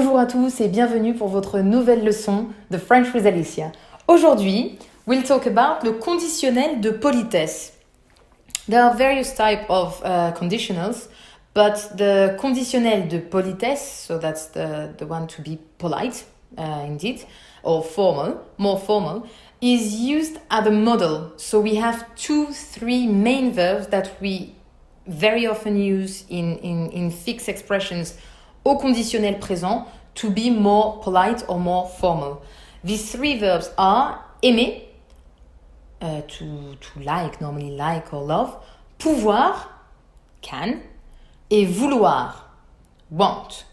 Bonjour à tous et bienvenue pour votre nouvelle leçon de French with Alicia. Aujourd'hui, we'll talk about le conditionnel de politesse. There are various types of conditionals, but the conditionnel de politesse, so that's the one to be polite, indeed, or formal, more formal, is used as a model. So we have 3 main verbs that we very often use in fixed expressions au conditionnel présent to be more polite or more formal. These 3 verbs are aimer, to like, normally like or love, pouvoir, can, et vouloir, want.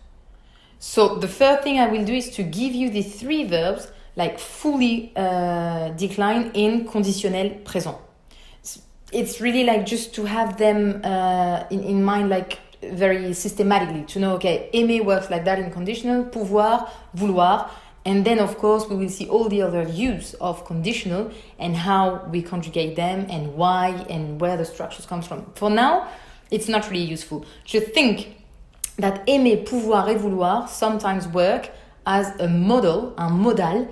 So the first thing I will do is to give you the 3 verbs like fully declined in conditionnel présent. It's really like just to have them in mind, like very systematically, to know, okay, aimer works like that in conditional, pouvoir, vouloir, and then of course we will see all the other use of conditional and how we conjugate them and why and where the structures come from. For now, it's not really useful. Just think that aimer, pouvoir et vouloir sometimes work as a model, un modal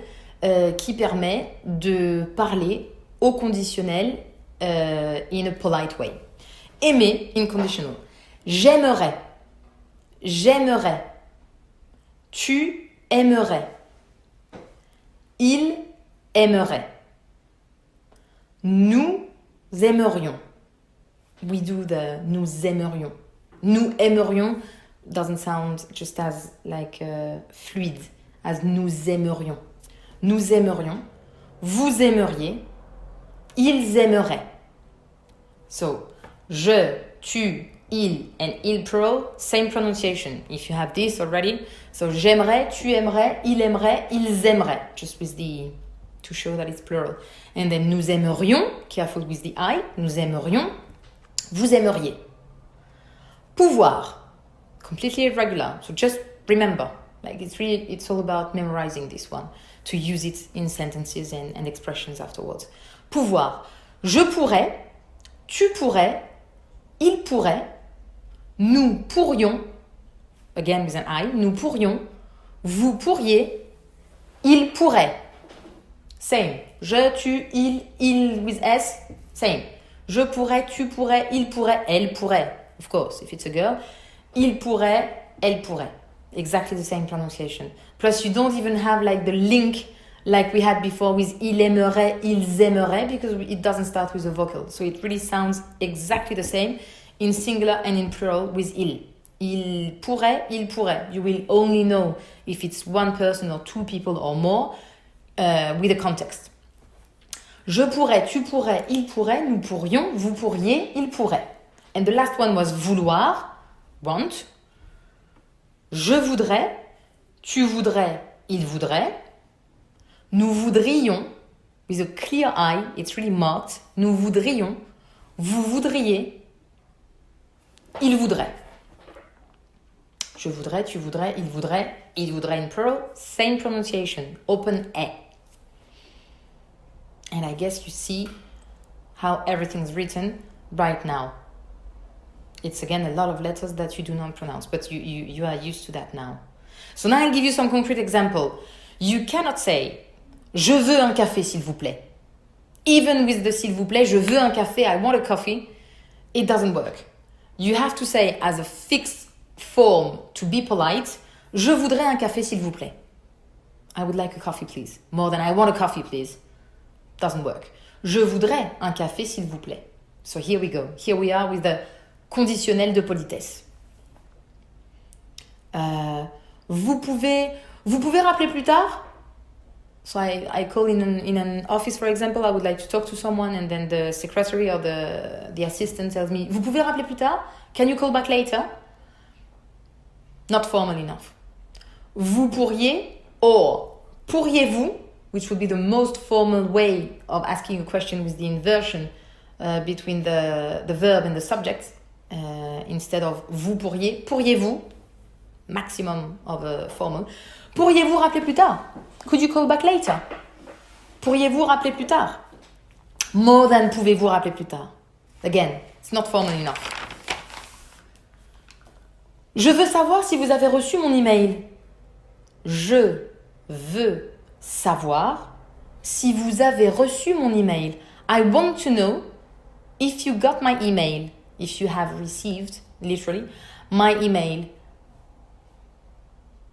qui permet de parler au conditionnel in a polite way. Aimer in conditional. J'aimerais. J'aimerais. Tu aimerais. Il aimerait. Nous aimerions. We do the nous aimerions. Nous aimerions doesn't sound just as like fluid as nous aimerions. Nous aimerions. Vous aimeriez. Ils aimeraient. So, je, tu, il, and il plural, same pronunciation. If you have this already. So, j'aimerais, tu aimerais, il aimerait, ils aimeraient. Just with the, to show that it's plural. And then nous aimerions, careful with the I, nous aimerions, vous aimeriez. Pouvoir, completely irregular. So just remember, like it's all about memorizing this one, to use it in sentences and expressions afterwards. Pouvoir, je pourrais, tu pourrais, il pourrait, nous pourrions, again with an I, nous pourrions, vous pourriez, il pourrait. Same. Je, tu, il with S, same. Je pourrais, tu pourrais, il pourrait, elle pourrait. Of course, if it's a girl. Il pourrait, elle pourrait. Exactly the same pronunciation. Plus, you don't even have like the link like we had before with il aimerait, ils aimeraient, because it doesn't start with a vocal. So it really sounds exactly the same in singular and in plural with il. Il pourrait, il pourrait. You will only know if it's one person or 2 people or more with the context. Je pourrais, tu pourrais, il pourrait, nous pourrions, vous pourriez, il pourrait. And the last one was vouloir, want. Je voudrais, tu voudrais, il voudrait. Nous voudrions, with a clear I, it's really marked. Nous voudrions, vous voudriez, il voudrait. Je voudrais, tu voudrais, il voudrait in plural, same pronunciation, open A. And I guess you see how everything's written right now. It's again a lot of letters that you do not pronounce, but you are used to that now. So now I'll give you some concrete example. You cannot say, je veux un café s'il vous plaît. Even with the s'il vous plaît, je veux un café, I want a coffee, it doesn't work. You have to say as a fixed form to be polite, je voudrais un café s'il vous plaît. I would like a coffee please. More than I want a coffee please. Doesn't work. Je voudrais un café s'il vous plaît. So here we go. Here we are with the conditionnel de politesse. Vous pouvez rappeler plus tard? So I call in an office, for example, I would like to talk to someone and then the secretary or the assistant tells me, vous pouvez rappeler plus tard? Can you call back later? Not formal enough. Vous pourriez, or pourriez-vous, which would be the most formal way of asking a question with the inversion between the verb and the subject, instead of vous pourriez, pourriez-vous, maximum of a formal. Pourriez-vous rappeler plus tard? Could you call back later? Pourriez-vous rappeler plus tard? More than pouvez-vous rappeler plus tard? Again, it's not formal enough. Je veux savoir si vous avez reçu mon email. Je veux savoir si vous avez reçu mon email. I want to know if you got my email. If you have received, literally, my email.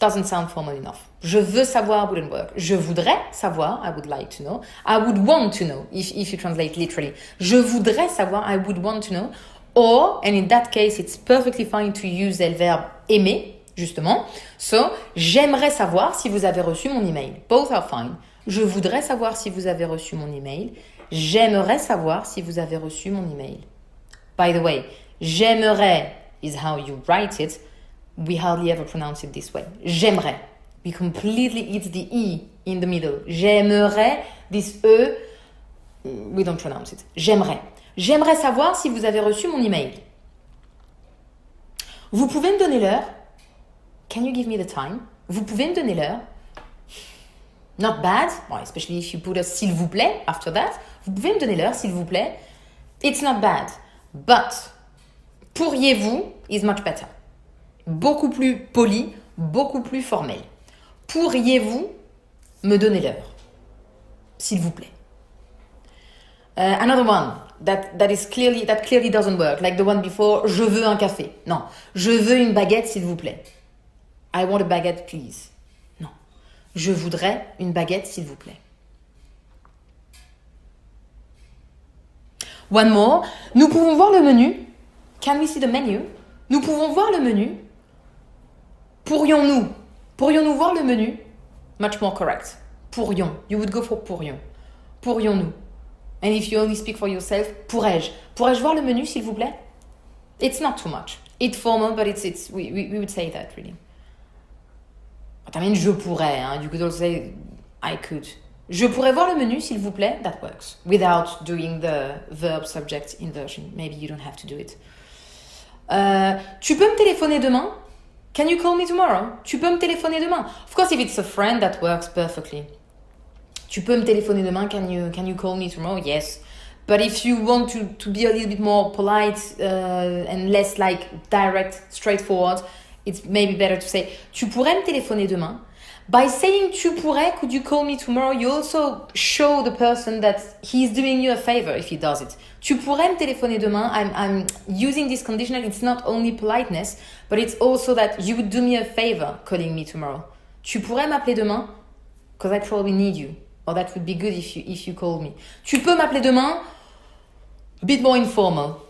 Doesn't sound formal enough. Je veux savoir wouldn't work. Je voudrais savoir, I would like to know. I would want to know, if you translate literally. Je voudrais savoir, I would want to know. Or, and in that case, it's perfectly fine to use le verbe aimer, justement. So, j'aimerais savoir si vous avez reçu mon email. Both are fine. Je voudrais savoir si vous avez reçu mon email. J'aimerais savoir si vous avez reçu mon email. By the way, j'aimerais is how you write it. We hardly ever pronounce it this way. J'aimerais. We completely eat the E in the middle. J'aimerais, this E, we don't pronounce it. J'aimerais. J'aimerais savoir si vous avez reçu mon email. Vous pouvez me donner l'heure? Can you give me the time? Vous pouvez me donner l'heure? Not bad, well, especially if you put a s'il vous plaît after that. Vous pouvez me donner l'heure, s'il vous plaît? It's not bad. But, pourriez-vous is much better. Beaucoup plus poli, beaucoup plus formel. Pourriez-vous me donner l'heure? S'il vous plaît. Another one that clearly doesn't work, like the one before, je veux un café. Non, je veux une baguette, s'il vous plaît. I want a baguette, please. Non, je voudrais une baguette, s'il vous plaît. One more. Nous pouvons voir le menu. Can we see the menu? Nous pouvons voir le menu. Pourrions-nous voir le menu? Much more correct. Pourrions. You would go for pourrions. Pourrions-nous? And if you only speak for yourself, pourrais-je? Pourrais-je voir le menu, s'il vous plaît? It's not too much. It's formal, but we would say that, really. But I mean, je pourrais. Hein? You could also say, I could. Je pourrais voir le menu, s'il vous plaît? That works. Without doing the verb-subject inversion. Maybe you don't have to do it. Tu peux me téléphoner demain? Can you call me tomorrow? Tu peux me téléphoner demain? Of course, if it's a friend, that works perfectly. Tu peux me téléphoner demain? Can you call me tomorrow? Yes. But if you want to be a little bit more polite and less like direct, straightforward, it's maybe better to say, tu pourrais me téléphoner demain? By saying tu pourrais, could you call me tomorrow, you also show the person that he's doing you a favor if he does it. Tu pourrais me téléphoner demain. I'm using this conditional. It's not only politeness, but it's also that you would do me a favor calling me tomorrow. Tu pourrais m'appeler demain? Because I probably need you. Or that would be good if you called me. Tu peux m'appeler demain? A bit more informal.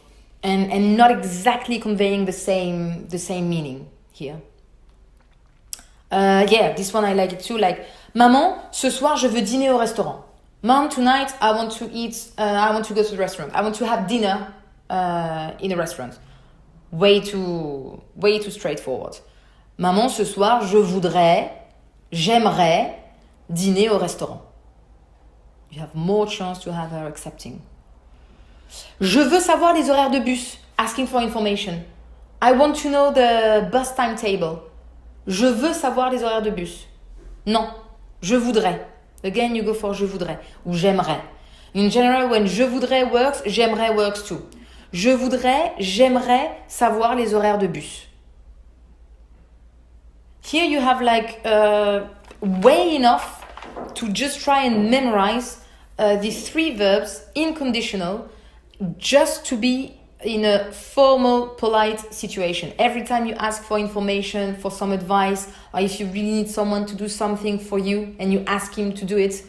And not exactly conveying the same meaning here. Yeah, this one I like it too. Like, maman, ce soir je veux dîner au restaurant. Mom, tonight I want to go to the restaurant. I want to have dinner in a restaurant. Way too straightforward. Maman, ce soir j'aimerais dîner au restaurant. You have more chance to have her accepting. Je veux savoir les horaires de bus. Asking for information. I want to know the bus timetable. Je veux savoir les horaires de bus. Non, je voudrais. Again, you go for je voudrais ou j'aimerais. In general, when je voudrais works, j'aimerais works too. J'aimerais savoir les horaires de bus. Here you have like way enough to just try and memorize these three verbs in conditional just to be in a formal, polite situation. Every time you ask for information, for some advice, or if you really need someone to do something for you and you ask him to do it,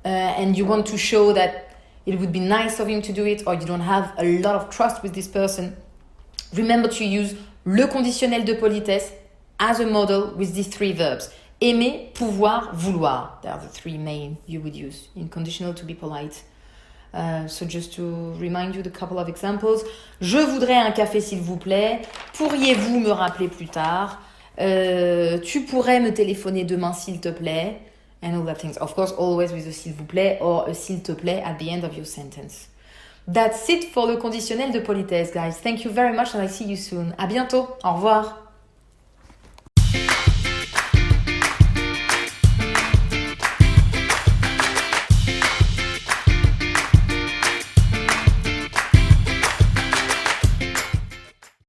and you want to show that it would be nice of him to do it, or you don't have a lot of trust with this person, remember to use le conditionnel de politesse as a model with these three verbs. Aimer, pouvoir, vouloir. They are the three main you would use in conditional to be polite. So just to remind you the couple of examples. Je voudrais un café s'il vous plaît. Pourriez-vous me rappeler plus tard? Tu pourrais me téléphoner demain s'il te plaît. And all that things. Of course, always with a s'il vous plaît or a s'il te plaît at the end of your sentence. That's it for le conditionnel de politesse, guys. Thank you very much and I'll see you soon. À bientôt. Au revoir.